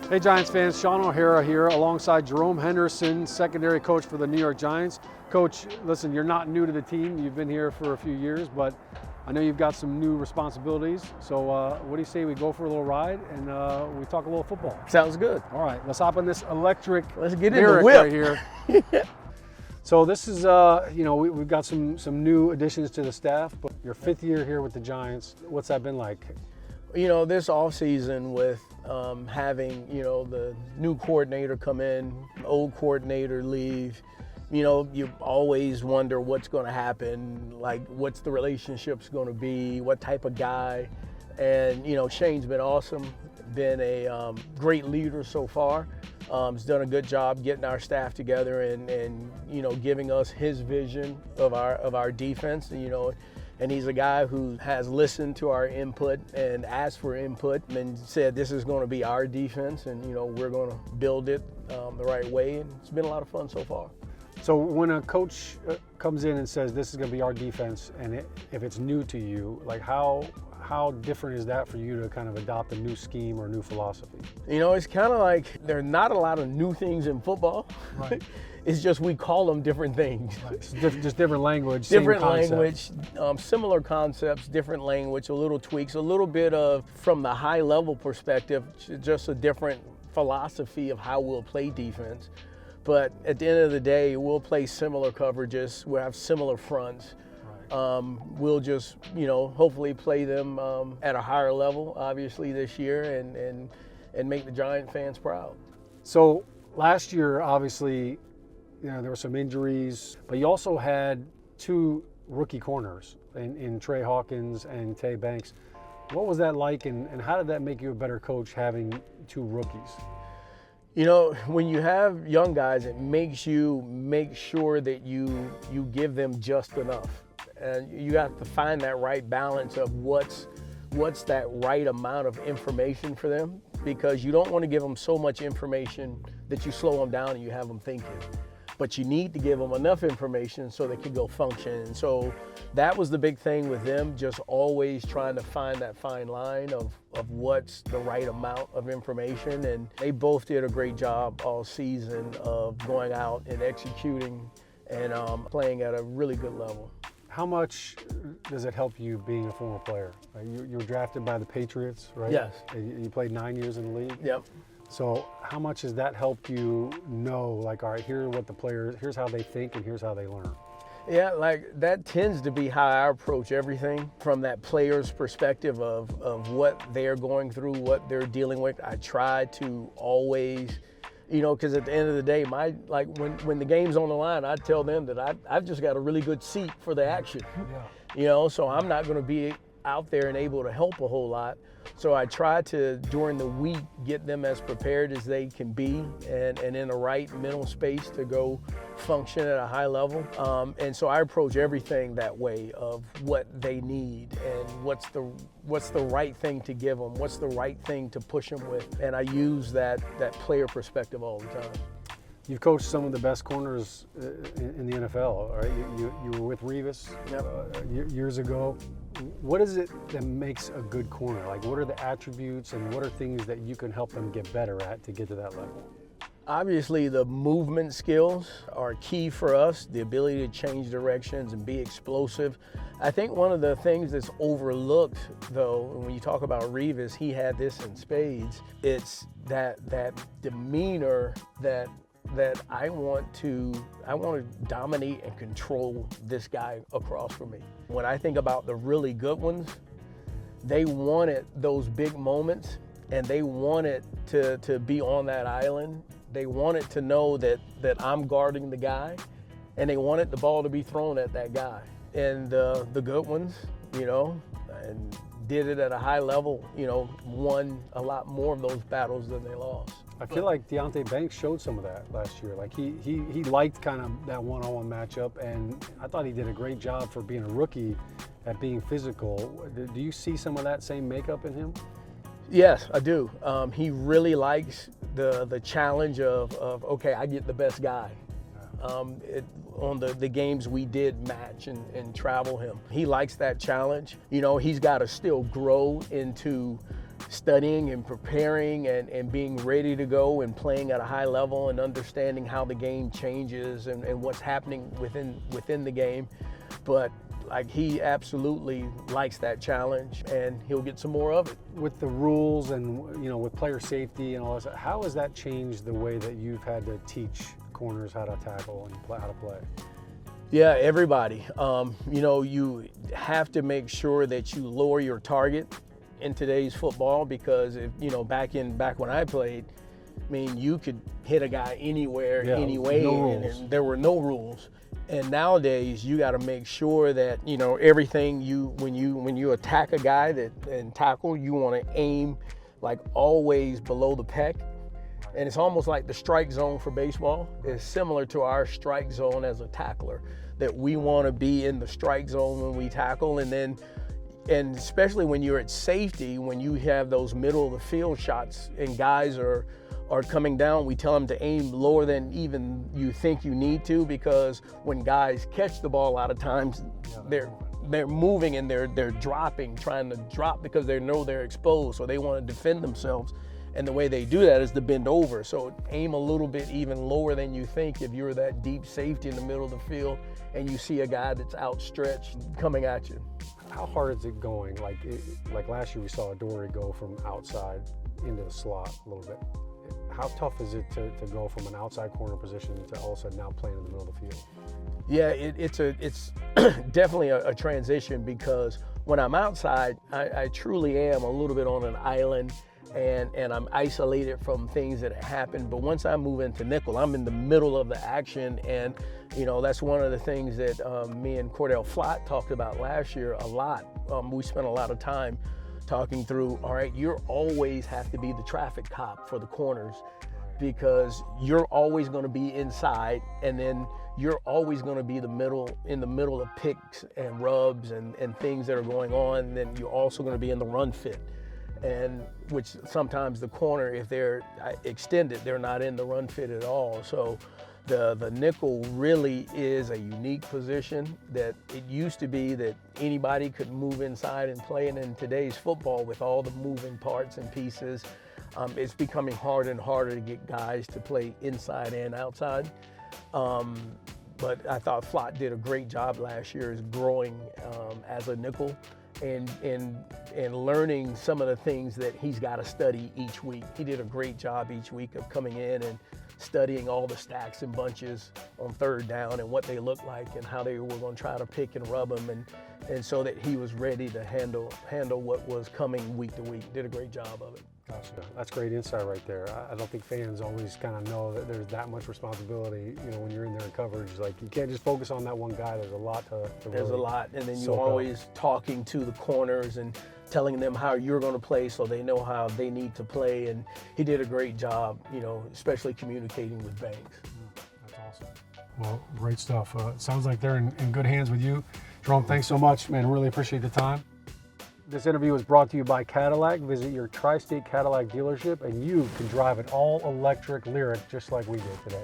Hey Giants fans, Shaun O'Hara here alongside Jerome Henderson, secondary coach for the New York Giants. Coach, listen, you're not new to the team. You've been here for a few years, but I know you've got some new responsibilities. So what do you say we go for a little ride and we talk a little football? Sounds good. All right, let's hop on this electric Let's get in lyric the whip right here. So this is, we've got some new additions to the staff, but your 5th year here with the Giants, what's that been like? You know, this offseason with having, the new coordinator come in, old coordinator leave, you always wonder what's going to happen, like what's the relationship's going to be, what type of guy. And, Shane's been awesome, been a great leader so far. He's done a good job getting our staff together and giving us his vision of our defense. And he's a guy who has listened to our input and asked for input and said this is going to be our defense, and we're going to build it the right way. And it's been a lot of fun so far. So when a coach comes in and says this is going to be our defense, and if it's new to you, like how different is that for you to kind of adopt a new scheme or new philosophy? It's kind of like there are not a lot of new things in football. Right. It's just we call them different things. Right. Just different language, different same concept. language, similar concepts, different language, a little tweaks, a little bit of, from the high level perspective, just a different philosophy of how we'll play defense. But at the end of the day, we'll play similar coverages, we'll have similar fronts. We'll just, hopefully play them at a higher level, obviously, this year and make the Giant fans proud. So last year, obviously, there were some injuries, but you also had 2 rookie corners in Trey Hawkins and Deontay Banks. What was that like, and how did that make you a better coach having 2 rookies? When you have young guys, it makes you make sure that you give them just enough. And you have to find that right balance of what's that right amount of information for them, because you don't want to give them so much information that you slow them down and you have them thinking. But you need to give them enough information so they can go function. And so that was the big thing with them, just always trying to find that fine line of what's the right amount of information. And they both did a great job all season of going out and executing and playing at a really good level. How much does it help you being a former player? You were drafted by the Patriots, right? Yes. You played 9 years in the league? Yep. So how much has that helped you know, like, all right, here's how they think and here's how they learn? Yeah, like that tends to be how I approach everything from that player's perspective of what they're going through, what they're dealing with. I try to always, because at the end of the day, when the game's on the line, I tell them that I've just got a really good seat for the action. Yeah. So I'm not going to be out there and able to help a whole lot. So I try to, during the week, get them as prepared as they can be and in the right mental space to go function at a high level. And so I approach everything that way of what they need and what's the right thing to give them, what's the right thing to push them with. And I use that player perspective all the time. You've coached some of the best corners in the NFL, right? You were with Revis years ago. What is it that makes a good corner? Like, what are the attributes and what are things that you can help them get better at to get to that level? Obviously, the movement skills are key for us, the ability to change directions and be explosive. I think one of the things that's overlooked, though, when you talk about Revis, he had this in spades, it's that demeanor that I want to dominate and control this guy across from me. When I think about the really good ones, they wanted those big moments and they wanted to be on that island. They wanted to know that I'm guarding the guy, and they wanted the ball to be thrown at that guy. And the good ones, and did it at a high level, won a lot more of those battles than they lost. I feel like Deontay Banks showed some of that last year. Like he liked kind of that one-on-one matchup, and I thought he did a great job for being a rookie at being physical. Do you see some of that same makeup in him? Yes, I do. He really likes the challenge of okay, I get the best guy. On the games we did match and travel him. He likes that challenge. He's got to still grow into studying and preparing and being ready to go and playing at a high level and understanding how the game changes and what's happening within the game. But like, he absolutely likes that challenge, and he'll get some more of it. With the rules and, you know, with player safety and all this, how has that changed the way that you've had to teach corners how to tackle and how to play? Yeah, everybody. You know, you have to make sure that you lower your target in today's football, because if, you know, back when I played, I mean, you could hit a guy anywhere, anyway, and there were no rules. And nowadays, you got to make sure that, you know, everything when you attack a guy and tackle, you want to aim like always below the pec. And it's almost like the strike zone for baseball is similar to our strike zone as a tackler, that we want to be in the strike zone when we tackle. And especially when you're at safety, when you have those middle of the field shots and guys are coming down, we tell them to aim lower than even you think you need to, because when guys catch the ball, a lot of times they're moving and they're dropping, trying to drop because they know they're exposed, so they want to defend themselves. And the way they do that is to bend over. So aim a little bit even lower than you think if you're that deep safety in the middle of the field and you see a guy that's outstretched coming at you. How hard is it going? Like last year we saw Adoree go from outside into the slot a little bit. How tough is it to go from an outside corner position to all of a sudden now playing in the middle of the field? Yeah, it's definitely a transition, because when I'm outside, I truly am a little bit on an island, and I'm isolated from things that happen. But once I move into nickel, I'm in the middle of the action, and you know, that's one of the things that me and Cordell Flott talked about last year a lot. We spent a lot of time talking through, all right, you always have to be the traffic cop for the corners, because you're always going to be inside, and then you're always going to be in the middle of picks and rubs and things that are going on. And then you're also going to be in the run fit, and which sometimes the corner, if they're extended, they're not in the run fit at all. So the nickel really is a unique position, that it used to be that anybody could move inside and play. And in today's football, with all the moving parts and pieces, it's becoming harder and harder to get guys to play inside and outside. But I thought Flott did a great job last year, is growing as a nickel and learning some of the things that he's got to study each week. He did a great job each week of coming in and studying all the stacks and bunches on third down and what they look like and how they were going to try to pick and rub them, and so that he was ready to handle what was coming week to week. Did a great job of it. Gotcha. That's great insight right there. I don't think fans always kind of know that there's that much responsibility, you know, when you're in there in coverage. Like, you can't just focus on that one guy. There's a lot to There's really a lot, and then you're always talking to the corners and telling them how you're going to play so they know how they need to play. And he did a great job, you know, especially communicating with Banks. That's awesome. Well, great stuff. It sounds like they're in good hands with you. Jerome, thanks so much, man. Really appreciate the time. This interview was brought to you by Cadillac. Visit your Tri-State Cadillac dealership and you can drive an all-electric Lyric just like we did today.